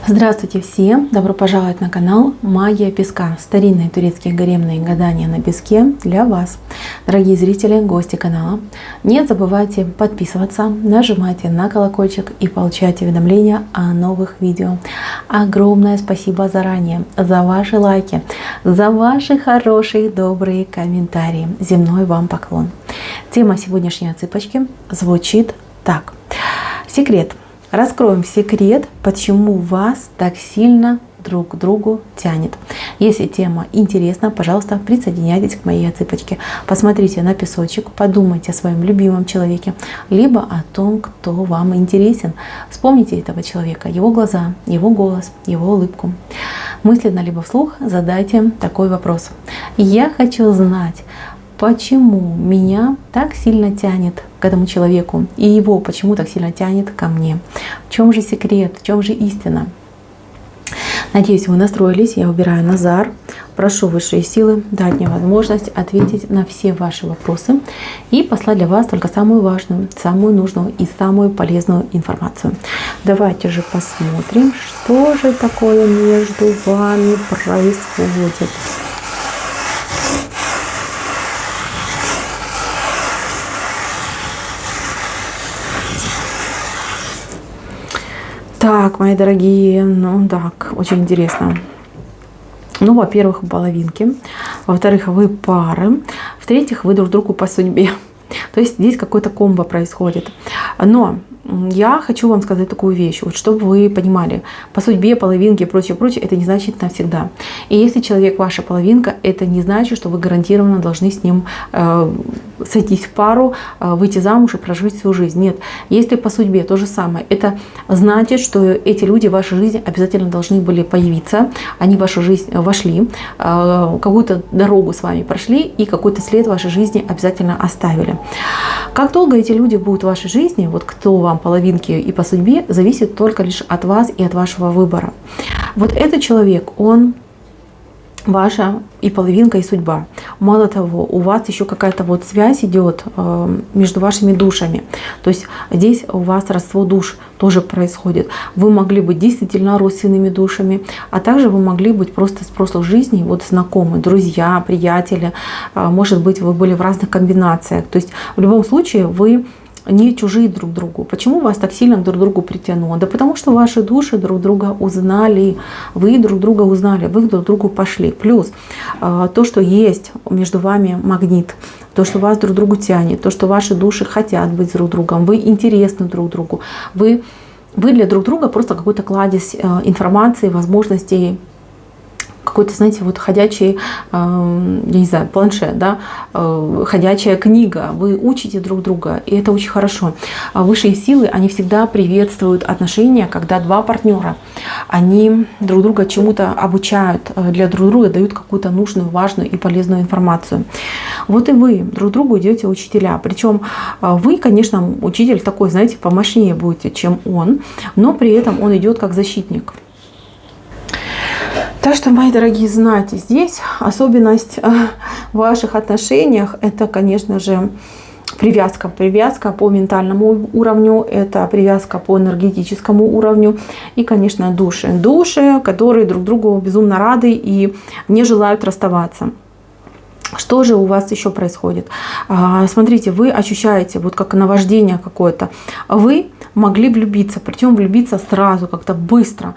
Здравствуйте всем! Добро пожаловать на канал Магия Песка. Старинные турецкие гаремные гадания на песке для вас. Дорогие зрители, гости канала, не забывайте подписываться, нажимайте на колокольчик и получайте уведомления о новых видео. Огромное спасибо заранее за ваши лайки, за ваши хорошие, добрые комментарии. Земной вам поклон. Тема сегодняшней цыпочки звучит так. Секрет. Раскроем секрет, почему вас так сильно друг к другу тянет. Если тема интересна, пожалуйста, присоединяйтесь к моей цыпочке. Посмотрите на песочек, подумайте о своем любимом человеке, либо о том, кто вам интересен. Вспомните этого человека, его глаза, его голос, его улыбку. Мысленно либо вслух задайте такой вопрос. Я хочу знать, почему меня так сильно тянет к этому человеку, и его почему так сильно тянет ко мне. В чем же секрет, в чем же истина? Надеюсь, вы настроились. Я убираю Назар. Прошу высшие силы дать мне возможность ответить на все ваши вопросы и послать для вас только самую важную, самую нужную и самую полезную информацию. Давайте же посмотрим, что же такое между вами происходит. Так, мои дорогие, ну так, очень интересно. Ну, во-первых, половинки. Во-вторых, вы пары. В-третьих, вы друг другу по судьбе. То есть здесь какой-то комбо происходит. Но я хочу вам сказать такую вещь, вот чтобы вы понимали, по судьбе, половинки и прочее, это не значит навсегда. И если человек ваша половинка, это не значит, что вы гарантированно должны с ним сойтись в пару, выйти замуж и прожить всю жизнь. Нет, если по судьбе то же самое, это значит, что эти люди в вашей жизни обязательно должны были появиться, они в вашу жизнь вошли, какую-то дорогу с вами прошли и какой-то след в вашей жизни обязательно оставили. Как долго эти люди будут в вашей жизни, вот кто вам половинки и по судьбе, зависит только лишь от вас и от вашего выбора. Вот этот человек, он ваша и половинка, и судьба. Мало того, у вас еще какая-то вот связь идет между вашими душами. То есть здесь у вас родство душ тоже происходит. Вы могли быть действительно родственными душами, а также вы могли быть просто с прошлых жизней вот знакомы, друзья, приятели. Может быть, вы были в разных комбинациях. То есть в любом случае вы не чужие друг другу. Почему вас так сильно друг к другу притянуло? Да потому что ваши души друг друга узнали. Вы друг друга узнали, вы друг к другу пошли. Плюс то, что есть между вами магнит, то, что вас друг к другу тянет, то, что ваши души хотят быть друг другом, вы интересны друг другу, вы для друг друга просто какой-то кладезь информации, возможностей, какой-то, знаете, вот ходячий, я не знаю, планшет, да, ходячая книга. Вы учите друг друга, и это очень хорошо. Высшие силы, они всегда приветствуют отношения, когда два партнера, они друг друга чему-то обучают, для друг друга дают какую-то нужную, важную и полезную информацию. Вот и вы друг другу идете учителя. Причем вы, конечно, учитель такой, знаете, помощнее будете, чем он, но при этом он идет как защитник. Так что, мои дорогие, знайте, здесь особенность в ваших отношениях – это, конечно же, привязка. Привязка по ментальному уровню, это привязка по энергетическому уровню и, конечно, души. Души, которые друг другу безумно рады и не желают расставаться. Что же у вас еще происходит? Смотрите, вы ощущаете вот как наваждение какое-то. Вы могли влюбиться, причем влюбиться сразу, как-то быстро.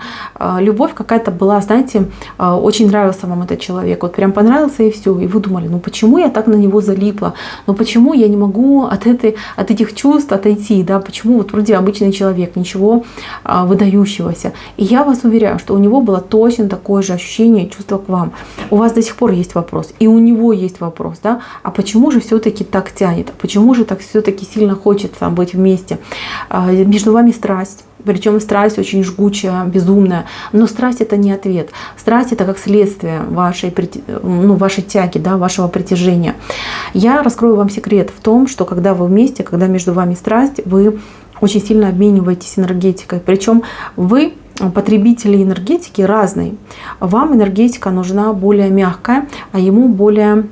Любовь какая-то была, знаете, очень нравился вам этот человек. Вот прям понравился и все. И вы думали, ну почему я так на него залипла? Ну почему я не могу от этих чувств отойти? Да? Почему вот вроде обычный человек, ничего выдающегося. И я вас уверяю, что у него было точно такое же ощущение, чувство к вам. У вас до сих пор есть вопрос. И у него есть вопрос, да, а почему же все-таки так тянет, почему же так все-таки сильно хочется быть вместе, между вами страсть, причем страсть очень жгучая, безумная, но страсть это не ответ, страсть это как следствие вашей тяги, да, вашего притяжения. Я раскрою вам секрет в том, что когда вы вместе, когда между вами страсть, вы очень сильно обмениваетесь энергетикой, причем вы потребители энергетики разные. Вам энергетика нужна более мягкая, а ему более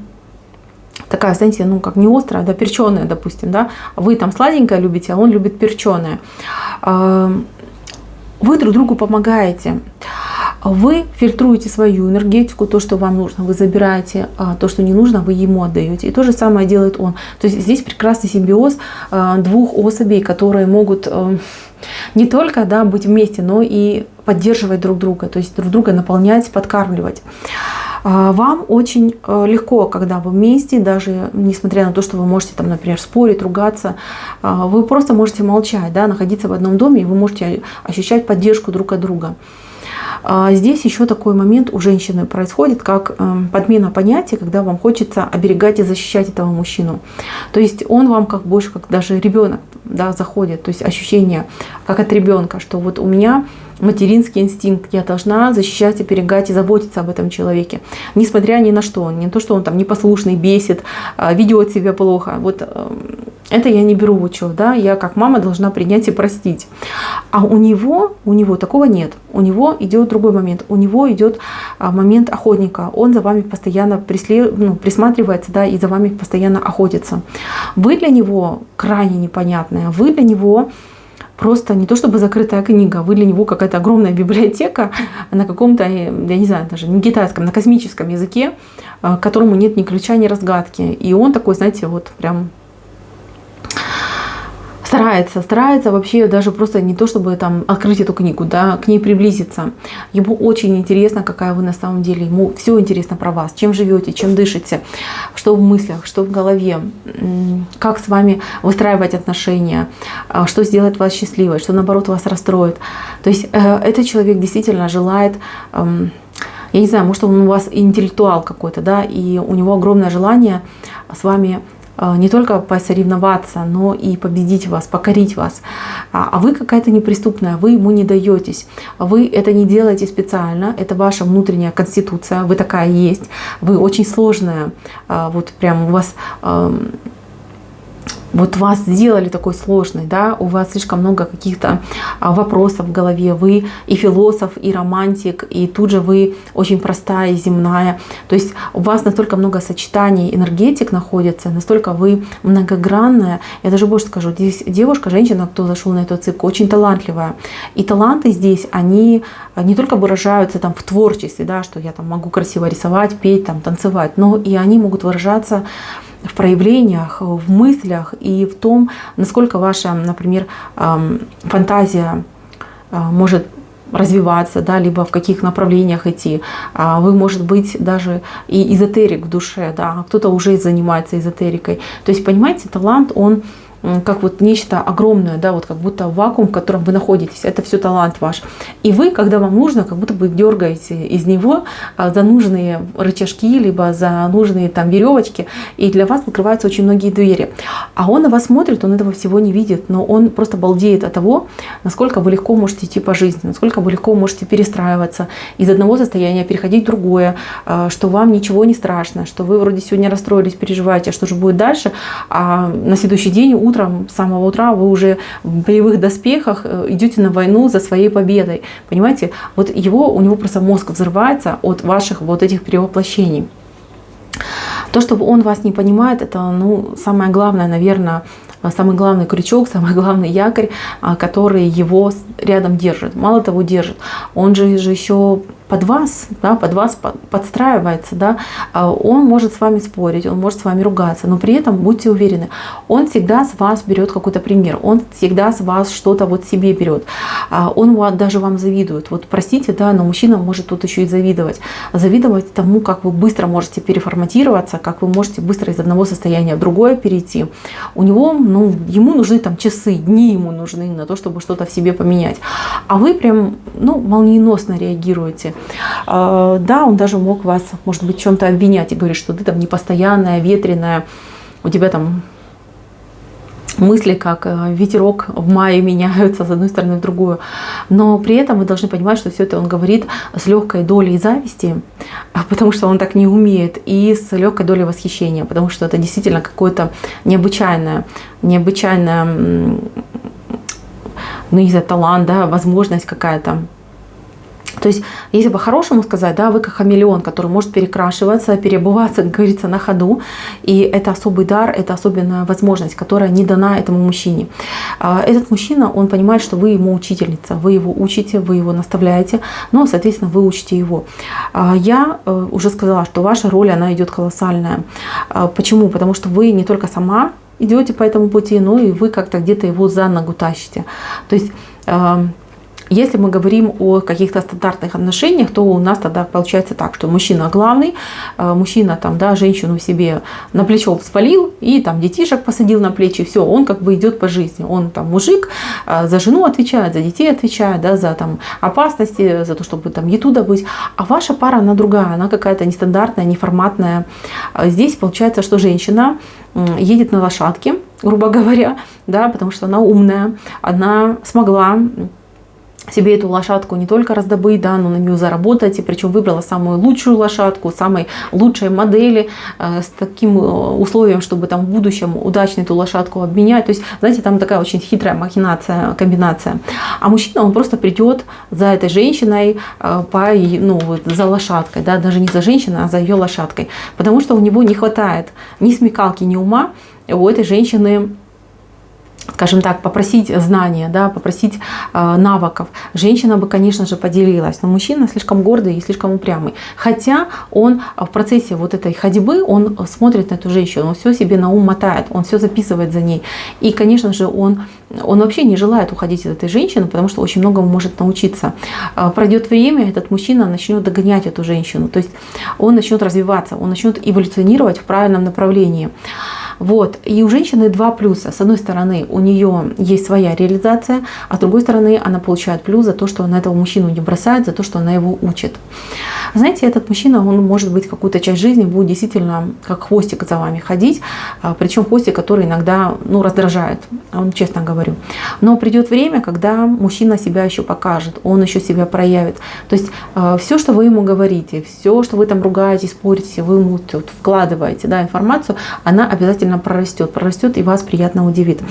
такая, знаете, ну как не острая, да, перченая, допустим, да. Вы там сладенькое любите, а он любит перченое. вы друг другу помогаете. Вы фильтруете свою энергетику, то, что вам нужно, вы забираете, то, что не нужно, вы ему отдаете. И то же самое делает он. То есть здесь прекрасный симбиоз двух особей, которые могут не только, да, быть вместе, но и поддерживать друг друга, то есть друг друга наполнять, подкармливать. Вам очень легко, когда вы вместе, даже несмотря на то, что вы можете, там, например, спорить, ругаться, вы просто можете молчать, да, находиться в одном доме, и вы можете ощущать поддержку друг от друга. Здесь еще такой момент у женщины происходит, как подмена понятий, когда вам хочется оберегать и защищать этого мужчину. То есть он вам как больше, как даже ребенок, да, заходит, то есть ощущение как от ребенка, что вот у меня материнский инстинкт, я должна защищать, оберегать и заботиться об этом человеке, несмотря ни на что, не то, что он там непослушный, бесит, ведет себя плохо. Вот это я не беру в учет, да, я как мама должна принять и простить. А у него такого нет. У него идет другой момент. У него идет момент охотника. Он за вами постоянно присматривается, да, и за вами постоянно охотится. Вы для него крайне непонятная. Вы для него просто не то чтобы закрытая книга, вы для него какая-то огромная библиотека на каком-то, я не знаю, даже не китайском, на космическом языке, к которому нет ни ключа, ни разгадки. И он такой, знаете, вот прям старается вообще даже просто не то, чтобы там открыть эту книгу, да, к ней приблизиться. Ему очень интересно, какая вы на самом деле. Ему все интересно про вас, чем живете, чем дышите, что в мыслях, что в голове, как с вами выстраивать отношения, что сделает вас счастливой, что наоборот вас расстроит. То есть этот человек действительно желает, я не знаю, может, он у вас интеллектуал какой-то, да, и у него огромное желание с вами не только посоревноваться, но и победить вас, покорить вас. А вы какая-то неприступная, вы ему не даетесь. Вы это не делаете специально, это ваша внутренняя конституция, вы такая есть, вы очень сложная, вот прям у вас... Вот вас сделали такой сложной, да, у вас слишком много каких-то вопросов в голове, вы и философ, и романтик, и тут же вы очень простая и земная. То есть у вас настолько много сочетаний энергетик находится, настолько вы многогранная. Я даже больше скажу, здесь девушка, женщина, кто зашел на эту цикл, очень талантливая. И таланты здесь, они не только выражаются там в творчестве, да, что я там могу красиво рисовать, петь, там, танцевать, но и они могут выражаться в проявлениях, в мыслях и в том, насколько ваша, например, фантазия может развиваться, да, либо в каких направлениях идти. Вы, может быть, даже и эзотерик в душе, да, кто-то уже занимается эзотерикой. То есть, понимаете, талант, он как вот нечто огромное, да, вот как будто вакуум, в котором вы находитесь. Это все талант ваш. И вы, когда вам нужно, как будто бы дергаете из него за нужные рычажки, либо за нужные там веревочки, и для вас открываются очень многие двери. А он на вас смотрит, он этого всего не видит, но он просто балдеет от того, насколько вы легко можете идти по жизни, насколько вы легко можете перестраиваться из одного состояния, переходить в другое, что вам ничего не страшно, что вы вроде сегодня расстроились, переживаете, что же будет дальше, а на следующий день утром, с самого утра вы уже в боевых доспехах идете на войну за своей победой. Понимаете? Вот у него просто мозг взрывается от ваших вот этих перевоплощений. То, что он вас не понимает, это, самое главное, наверное, самый главный крючок, самый главный якорь, который его рядом держит. Мало того, держит. Он же еще под вас, да, под вас подстраивается, да, он может с вами спорить, он может с вами ругаться, но при этом будьте уверены, он всегда с вас берет какой-то пример, он всегда с вас что-то вот себе берет, он даже вам завидует. Вот простите, да, но мужчина может тут еще и завидовать тому, как вы быстро можете переформатироваться, как вы можете быстро из одного состояния в другое перейти. У него, ему нужны там часы, дни ему нужны на то, чтобы что-то в себе поменять, а вы прям, молниеносно реагируете. Да, он даже мог вас, может быть, в чем-то обвинять и говорить, что ты там непостоянная, ветреная, у тебя там мысли, как ветерок в мае, меняются с одной стороны в другую. Но при этом вы должны понимать, что все это он говорит с легкой долей зависти, потому что он так не умеет, и с легкой долей восхищения, потому что это действительно какое-то необычайное, не знаю, талант, да, возможность какая-то. То есть, если по-хорошему сказать, да, вы как хамелеон, который может перекрашиваться, переобуваться, как говорится, на ходу. И это особый дар, это особенная возможность, которая не дана этому мужчине. Этот мужчина, он понимает, что вы ему учительница, вы его учите, вы его наставляете, но, соответственно, вы учите его. Я уже сказала, что ваша роль, она идет колоссальная. Почему? Потому что вы не только сама идете по этому пути, но и вы как-то где-то его за ногу тащите. То есть, если мы говорим о каких-то стандартных отношениях, то у нас тогда получается так, что мужчина главный, мужчина там, да, женщину себе на плечо взвалил и там детишек посадил на плечи, все, он как бы идет по жизни. Он там мужик, за жену отвечает, за детей отвечает, да, за там опасности, за то, чтобы там еду добыть. А ваша пара, она другая, она какая-то нестандартная, неформатная. Здесь получается, что женщина едет на лошадке, грубо говоря, да, потому что она умная, она смогла себе эту лошадку не только раздобыть, да, но на нее заработать, и причем выбрала самую лучшую лошадку, самой лучшей модели, с таким условием, чтобы там в будущем удачно эту лошадку обменять. То есть, знаете, там такая очень хитрая махинация, комбинация. А мужчина, он просто придет за этой женщиной, за лошадкой, да, даже не за женщиной, а за ее лошадкой, потому что у него не хватает ни смекалки, ни ума у этой женщины, скажем так, попросить знания, да, попросить навыков. Женщина бы, конечно же, поделилась, но мужчина слишком гордый и слишком упрямый. Хотя он в процессе вот этой ходьбы, он смотрит на эту женщину, он все себе на ум мотает, он все записывает за ней. И, конечно же, он вообще не желает уходить от этой женщины, потому что очень многому может научиться. Пройдет время, этот мужчина начнет догонять эту женщину, то есть он начнет развиваться, он начнет эволюционировать в правильном направлении. Вот. И у женщины два плюса. С одной стороны, у нее есть своя реализация, а с другой стороны, она получает плюс за то, что она этого мужчину не бросает, за то, что она его учит. Знаете, этот мужчина, он может быть какую-то часть жизни будет действительно как хвостик за вами ходить, причем хвостик, который иногда раздражает, честно говорю. Но придет время, когда мужчина себя еще покажет, он еще себя проявит. То есть все, что вы ему говорите, все, что вы там ругаетесь, спорите, вы ему вкладываете, да, информацию, она обязательно прорастет и вас приятно удивит.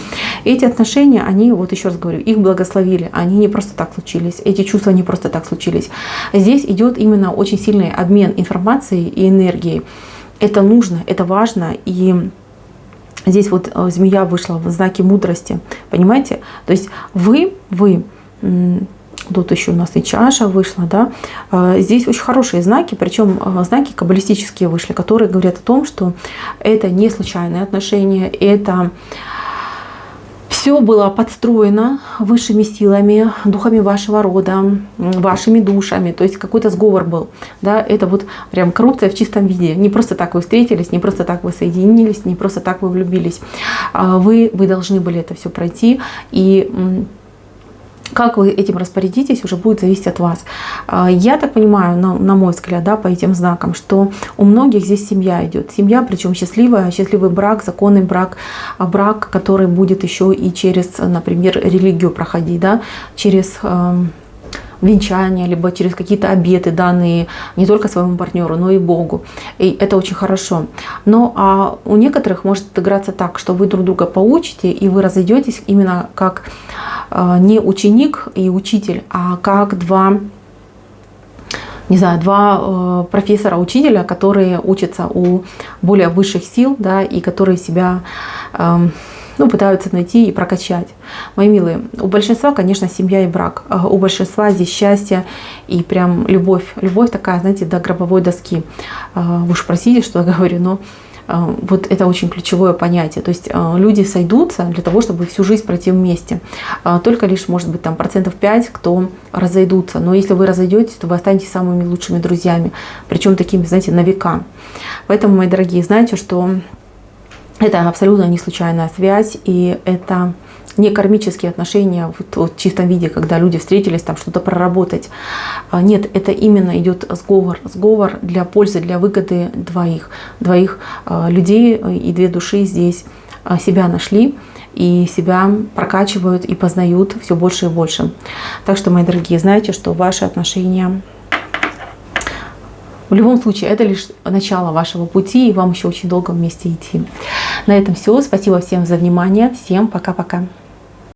Эти отношения, они, вот еще раз говорю, их благословили, они не просто так случились, эти чувства не просто так случились. Здесь идет именно очень сильный обмен информацией и энергией. Это нужно, это важно, и здесь вот змея вышла в знаке мудрости, понимаете? То есть вы, тут еще у нас и чаша вышла, да. Здесь очень хорошие знаки, причем знаки каббалистические вышли, которые говорят о том, что это не случайные отношения, это все было подстроено высшими силами, духами вашего рода, вашими душами, то есть какой-то сговор был. Да, это вот прям коррупция в чистом виде. Не просто так вы встретились, не просто так вы соединились, не просто так вы влюбились. Вы должны были это все пройти, и как вы этим распорядитесь, уже будет зависеть от вас. Я так понимаю, на мой взгляд, да, по этим знакам, что у многих здесь семья идет. Семья, причем счастливая, счастливый брак, законный брак, брак, который будет еще и через, например, религию проходить, да, через венчание, либо через какие-то обеты, данные не только своему партнеру, но и Богу. И это очень хорошо. Но у некоторых может отыграться так, что вы друг друга поучите, и вы разойдетесь именно как не ученик и учитель, а как два профессора-учителя, которые учатся у более высших сил, да, и которые себя пытаются найти и прокачать. Мои милые, у большинства, конечно, семья и брак. У большинства здесь счастье и прям любовь. Любовь такая, знаете, до гробовой доски. Вы уж простите, что я говорю, но вот это очень ключевое понятие. То есть люди сойдутся для того, чтобы всю жизнь пройти вместе. Только лишь, может быть, там 5%, кто разойдутся. Но если вы разойдетесь, то вы останетесь самыми лучшими друзьями. Причем такими, знаете, на века. Поэтому, мои дорогие, знаете, что это абсолютно не случайная связь, и это не кармические отношения в чистом виде, когда люди встретились, там что-то проработать. Нет, это именно идет сговор для пользы, для выгоды двоих людей, и две души здесь себя нашли, и себя прокачивают и познают все больше и больше. Так что, мои дорогие, знаете, что ваши отношения в любом случае это лишь начало вашего пути, и вам еще очень долго вместе идти. На этом все. Спасибо всем за внимание. Всем пока-пока.